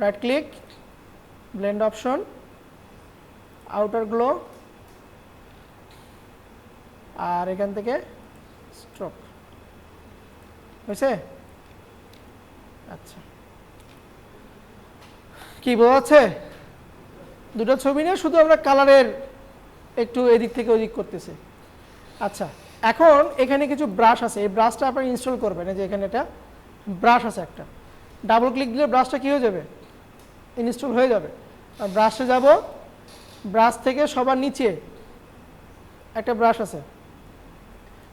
right click, blend option, outer glow, আর এখান থেকে স্ট্রোক হয়েছে। আচ্ছা, কি বোঝা যাচ্ছে? দুটো ছবি নিয়ে শুধু আমরা কালারের একটু এদিক থেকে ওদিক করতেছি। আচ্ছা, এখন এখানে কিছু ব্রাশ আছে, এই ব্রাশটা আপনারা ইনস্টল করবেন। এই যে এখানে একটা ব্রাশ আছে, একটা ডাবল ক্লিক দিলে ব্রাশটা কি হয়ে যাবে, ইনস্টল হয়ে যাবে। ব্রাশে যাব, ব্রাশ থেকে সবার নিচে একটা ব্রাশ আছে,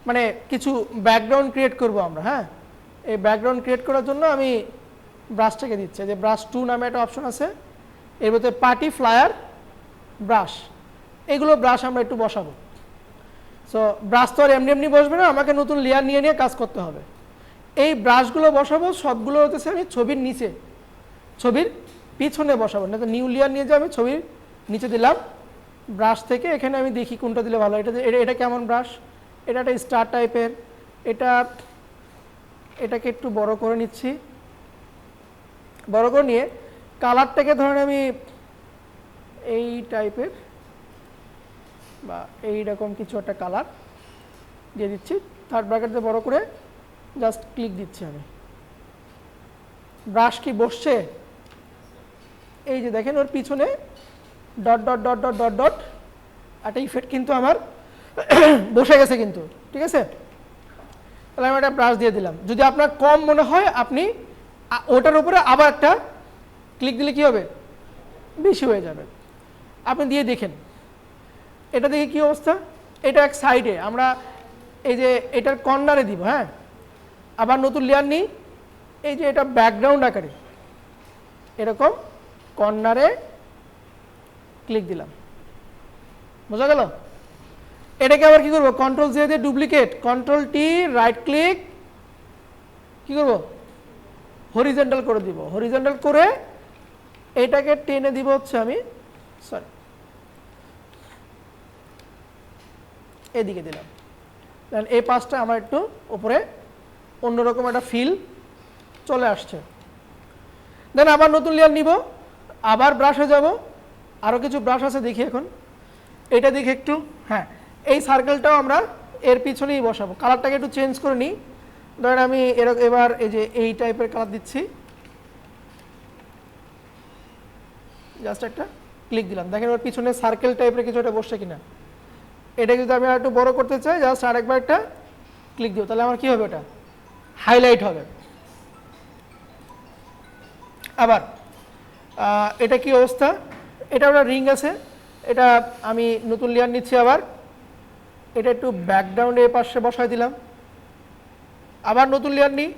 মানে কিছু ব্যাকগ্রাউন্ড ক্রিয়েট করব আমরা। হ্যাঁ, এই ব্যাকগ্রাউন্ড ক্রিয়েট করার জন্য আমি ব্রাশটাকে দিচ্ছি, যে ব্রাশ 2 নামে একটা অপশন আছে, এর মধ্যে পার্টি, ফ্লায়ার, ব্রাশ, এগুলো ব্রাশ আমরা একটু বসাবো। সো ব্রাশ তো আর এমনি এমনি বসবে না, আমাকে নতুন লেয়ার নিয়ে নিয়ে কাজ করতে হবে। এই ব্রাশগুলো বসাবো, সবগুলো হতেছে আমি ছবির নিচে, ছবির পিছনে বসাবো না, তো নিউ লেয়ার নিয়ে যাবে, ছবির নিচে দিলাম। ব্রাশ থেকে এখানে আমি দেখি কোনটা দিলে ভালো। এটা কেমন ব্রাশ, এটা একটা স্টার টাইপের, এটাকে একটু বড় করে নিচ্ছি। বড় করে নিয়ে কালারটাকে ধরেন আমি এই টাইপের বা এইরকম কিছু একটা কালার দিয়ে দিচ্ছি। থার্ড ব্র্যাকেট দিয়ে বড় করে জাস্ট ক্লিক দিচ্ছি আমি। ব্রাশ কি বসছে, এই যে দেখেন ওর পিছনে dot dot dot dot dot dot একটা ইফেক্ট কিন্তু আমার বসে গেছে কিন্তু, ঠিক আছে। তাহলে আমি একটা ব্রাশ দিয়ে দিলাম। যদি আপনার কম মনে হয় আপনি ওটার উপরে আবার একটা ক্লিক দিলে কি হবে, বেশি হয়ে যাবে। আপনি দিয়ে দেখেন এটা দেখে কি অবস্থা। এটা এক সাইডে আমরা এই যে এটার কর্নারে দিব। হ্যাঁ, আবার নতুন লেয়ার নিই, এই যে এটা ব্যাকগ্রাউন্ড আকারে এরকম কর্নারে ক্লিক দিলাম, বোঝা গেল? এটাকে আবার কি করব, কন্ট্রোল জে দিয়ে duplicate, control T, right click, কি করব, হরিজন্টাল করে দিব। হরিজন্টাল করে এটাকে টেনে দিব হচ্ছে আমি, সরি এদিকে দিলাম। দেন এই পাশটা আমার একটু উপরে অন্যরকম একটা ফিল চলে আসছে। দেন আবার নতুন লেয়ার নিব, আবার ব্রাশে যাব, আরও কিছু ব্রাশ আছে দেখি এখন। এটা দেখে একটু, হ্যাঁ, এই সার্কেলটাও আমরা এর পিছনেই বসাবো। কালারটাকে একটু চেঞ্জ করে নিই, ধরেন আমি এবার এই যে এই টাইপের কালার দিচ্ছি, জাস্ট একটা ক্লিক দিলাম, দেখেন ওর পিছনে সার্কেল টাইপের কিছু একটা বসছে কিনা। এটা যদি আমি আরেকটু বড় করতে চাই জাস্ট আরেকবার একটা ক্লিক দিব, তাহলে আমার কি হবে, এটা হাইলাইট হবে। আবার এটা কি অবস্থা, এটা একটা রিং আছে, এটা আমি নতুন লেয়ার নিচ্ছি, আবার এটা একটু ব্যাকগ্রাউন্ডে এই পাশে বসাই দিলাম, আবার নতুন লেয়ার নিই,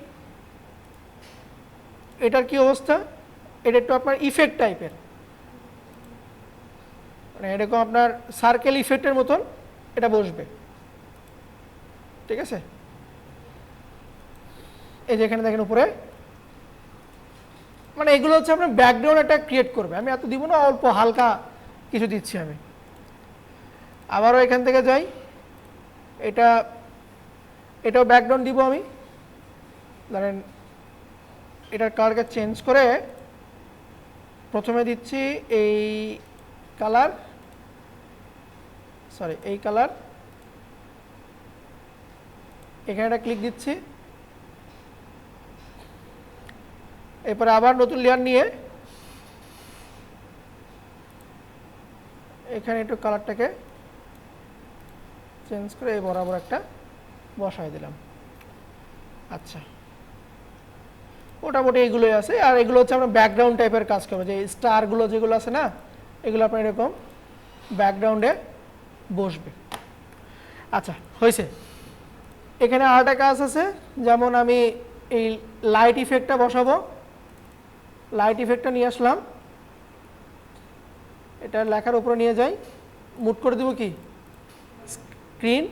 এটার কি অবস্থা, এটা একটু আপনার ইফেক্ট টাইপের, মানে এরকম আপনার সার্কেল ইফেক্টের মতন এটা বসবে, ঠিক আছে। এই যে এখানে দেখেন উপরে, মানে এগুলো হচ্ছে আপনার ব্যাকগ্রাউন্ড একটা ক্রিয়েট করবে। আমি এত দিব না, অল্প হালকা কিছু দিচ্ছি আমি। আবারও এখান থেকে যাই, এটাও ব্যাকগ্রাউন্ড দিব আমি, ধরেন এটার কালারকে চেঞ্জ করে প্রথমে দিচ্ছি এই কালার, সরি এই কালার, এখানে একটা ক্লিক দিচ্ছি, এরপরে আবার নতুন লেয়ার নিয়ে এখানে একটু কালারটাকে চেঞ্জ করে এই বরাবর একটা বসাই দিলাম। আচ্ছা, মোটামুটি এগুলোই আছে। আর এগুলো হচ্ছে আমরা ব্যাকগ্রাউন্ড টাইপের কাজ করবো, যে স্টারগুলো যেগুলো আছে না, এগুলো আপনার এরকম ব্যাকগ্রাউন্ডে বসবে। আচ্ছা, হয়েছে। এখানে আরেকটা কাজ আছে, যেমন আমি এই লাইট ইফেক্টটা বসাবো, লাইট ইফেক্টটা নিয়ে আসলাম, এটা লেখার উপরে নিয়ে যাই, মুট করে দেবো কি স্ক্রিন,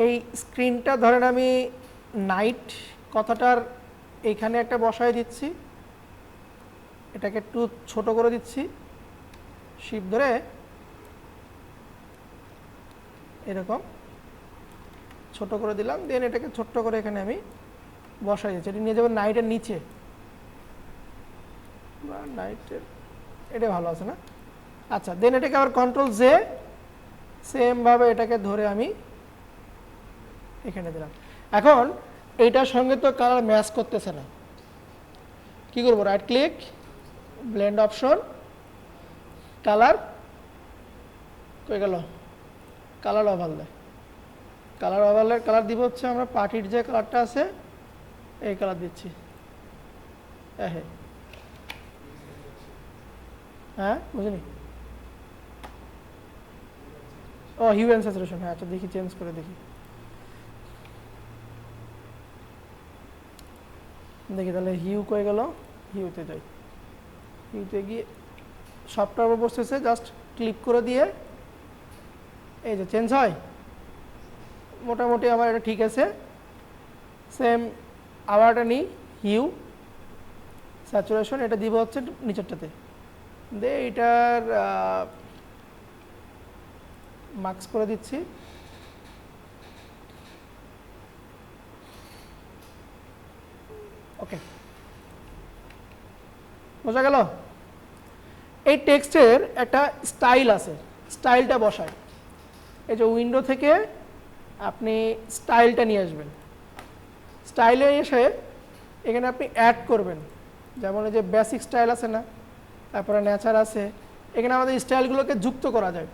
এই স্ক্রিনটা ধরেন আমি নাইট কথাটার এইখানে একটা বসায় দিচ্ছি, এটাকে একটু ছোট করে দিচ্ছি, শিপ ধরে এরকম ছোট করে দিলাম, দেন এটাকে ছোট্ট করে এখানে আমি বসাই দিচ্ছি, এটা নিয়ে যাবো নাইটের নিচে, নাইটের এটা ভালো আছে না। আচ্ছা, দেন এটাকে আবার কন্ট্রোল জে, সেম ভাবে এটাকে ধরে আমি এখানে দিলাম। এখন এইটার সঙ্গে তো কালার ম্যাচ করতেছে না, কি করবো, right click, blend option, colour, কই গেল, colour overlay, colour overlay colour দিব হচ্ছে আমরা পার্টির যে কালারটা আছে এই কালার দিচ্ছি, হ্যাঁ বুঝিনি, ও হিউ অ্যান্ড স্যাচুরেশন, হ্যাঁ আচ্ছা দেখি চেঞ্জ করে দেখি, তাহলে হিউ কয়ে গেল, হিউতে যাই, হিউতে গিয়ে সবটার উপর বসতেছে, জাস্ট ক্লিক করে দিয়ে এই যে চেঞ্জ হয়, মোটামুটি আমার এটা ঠিক আছে। সেম আবার এটা নিই, হিউ স্যাচুরেশন, এটা দিব হচ্ছে নিচেরটাতে, দে এটার মার্কস করে দিচ্ছি, ওকে, বোঝা গেল। এই টেক্সটের একটা স্টাইল আছে, স্টাইলটা বসায়, এই যে উইন্ডো থেকে আপনি স্টাইলটা নিয়ে আসবেন, স্টাইলে এসে এখানে আপনি অ্যাড করবেন, যেমন এই যে বেসিক স্টাইল আছে না, তারপরে নেচার আছে, এখানে আমাদের স্টাইলগুলোকে যুক্ত করা যায়।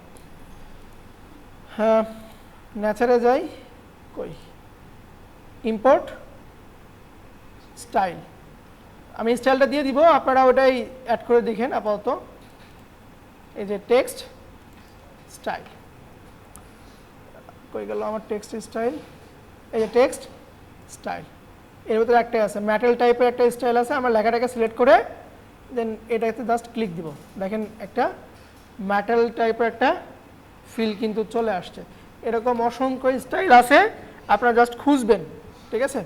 হ্যাঁ, নেচারে যাই, কই ইম্পোর্ট স্টাইল, আমি স্টাইলটা দিয়ে দিব, আপনারা ওটাই অ্যাড করে দেখেন আপাতত। এই যে টেক্সট স্টাইল, কই গেল আমার টেক্সট স্টাইল, এই যে টেক্সট স্টাইল, এর ভিতরে একটাই আছে ম্যাটেল টাইপের একটা স্টাইল আছে, আমরা লেখাটাকে সিলেক্ট করে দেন এটাতে জাস্ট ক্লিক দিব, দেখেন একটা ম্যাটেল টাইপের একটা ফিল কিন্তু চলে আসছে। এরকম অসংখ্য স্টাইল আছে, আপনারা জাস্ট খুঁজবেন, ঠিক আছে।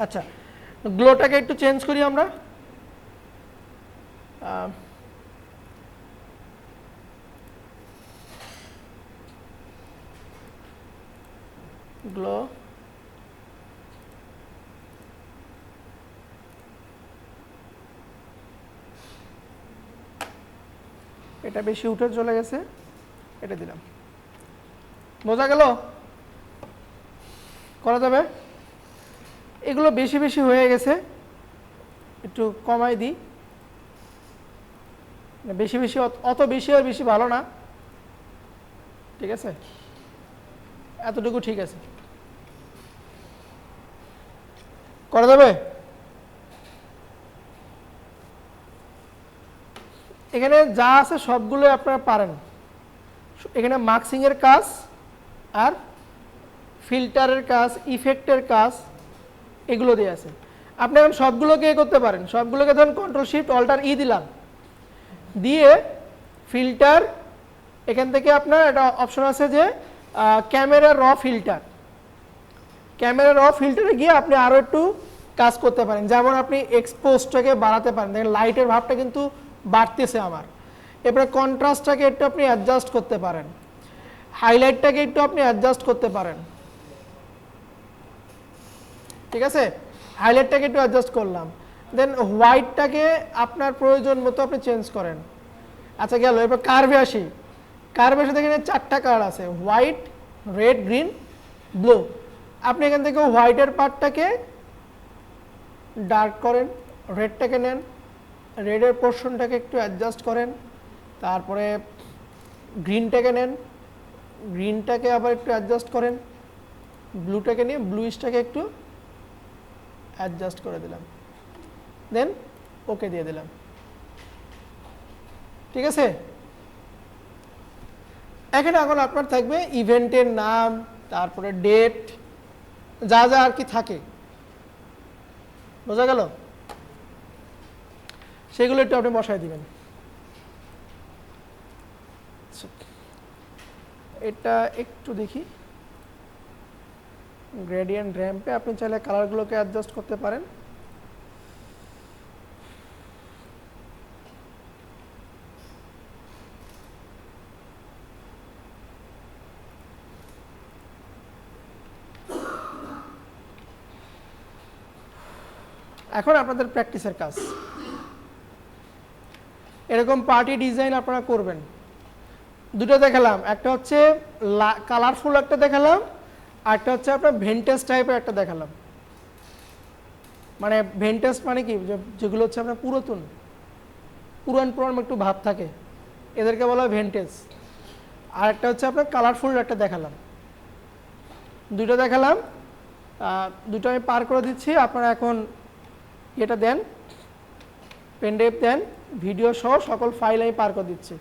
আচ্ছা, গ্লোটাকে একটু চেঞ্জ করি আমরা, গ্লো, এটা বেশি উঠে চলে গেছে, এটা দিলাম, বোঝা গেল, করা যাবে। এগুলো বেশি বেশি হয়ে গেছে, একটু কমাই দিই, বেশি বেশি অত বেশি আর বেশি ভালো না, ঠিক আছে, এতটুকু ঠিক আছে, করা যাবে। এখানে যা আছে সবগুলো আপনারা পারেন। এখানে মার্কসিং এর কাজ আর ফিল্টারের কাজ, ইফেক্টের কাজ, এগুলো দিয়ে আছে। আপনি এখন সবগুলোকে করতে পারেন, সবগুলোকে ধরুন কন্ট্রোল শিফট অল্টার ই দিলাম, দিয়ে ফিল্টার, এখান থেকে আপনার একটা অপশন আছে যে ক্যামেরা র ফিল্টার, ক্যামেরা র ফিল্টারে গিয়ে আপনি আরও একটু কাজ করতে পারেন। যেমন আপনি এক্সপোজটাকে বাড়াতে পারেন, দেখেন লাইটের ভাবটা কিন্তু বাড়তেছে আমার। এরপরে কন্ট্রাস্টটাকে একটু আপনি অ্যাডজাস্ট করতে পারেন, হাইলাইটটাকে একটু আপনি অ্যাডজাস্ট করতে পারেন। ঠিক আছে, হাইলাইটটাকে একটু অ্যাডজাস্ট করলাম, দেন হোয়াইটটাকে আপনার প্রয়োজন মতো আপনি চেঞ্জ করেন। আচ্ছা গেল, এরপর কার্ভে আসি। কার্ভে এসে দেখেন 4টা কালার আছে, হোয়াইট, রেড, গ্রিন, ব্লু। আপনি এখান থেকে হোয়াইটের পার্টটাকে ডার্ক করেন, রেডটাকে নেন, রেডের পোর্শনটাকে একটু অ্যাডজাস্ট করেন, তারপরে গ্রিনটাকে নেন, গ্রিনটাকে আবার একটু অ্যাডজাস্ট করেন, ব্লুটাকে নিয়ে ব্লুইশটাকে একটু অ্যাডজাস্ট করে দিলাম, দেন ওকে দিয়ে দিলাম। ঠিক আছে, এখানে এখন আপনার থাকবে ইভেন্টের নাম, তারপরে ডেট, যা যা আর কি থাকে, বোঝা গেল, সেগুলো একটু আপনি বসায় দিবেন। এটা একটু দেখি, গ্রেডিয়েন্ট র্যাম্পে আপনি চাইলে কালারগুলোকে অ্যাডজাস্ট করতে পারেন। এখন আপনাদের প্র্যাকটিসের কাজ, এরকম পার্টি ডিজাইন আপনারা করবেন। দুটো দেখালাম, একটা হচ্ছে কালারফুল একটা দেখালাম, আর একটা হচ্ছে আপনার ভেন্টেজ টাইপের একটা দেখালাম। মানে ভেন্টেজ মানে কি, যেগুলো হচ্ছে আপনার পুরাতন পুরান একটু ভাব থাকে, এদেরকে বলা হয় ভেন্টেজ। আর একটা হচ্ছে আপনার কালারফুল একটা দেখালাম। দুটো দেখালাম, দুটো আমি পার করে দিচ্ছি। আপনারা এখন এটা দেন, পেন ড্রাইভ দেন, ভিডিও সহ সকল ফাইল আমি পার করে দিচ্ছি।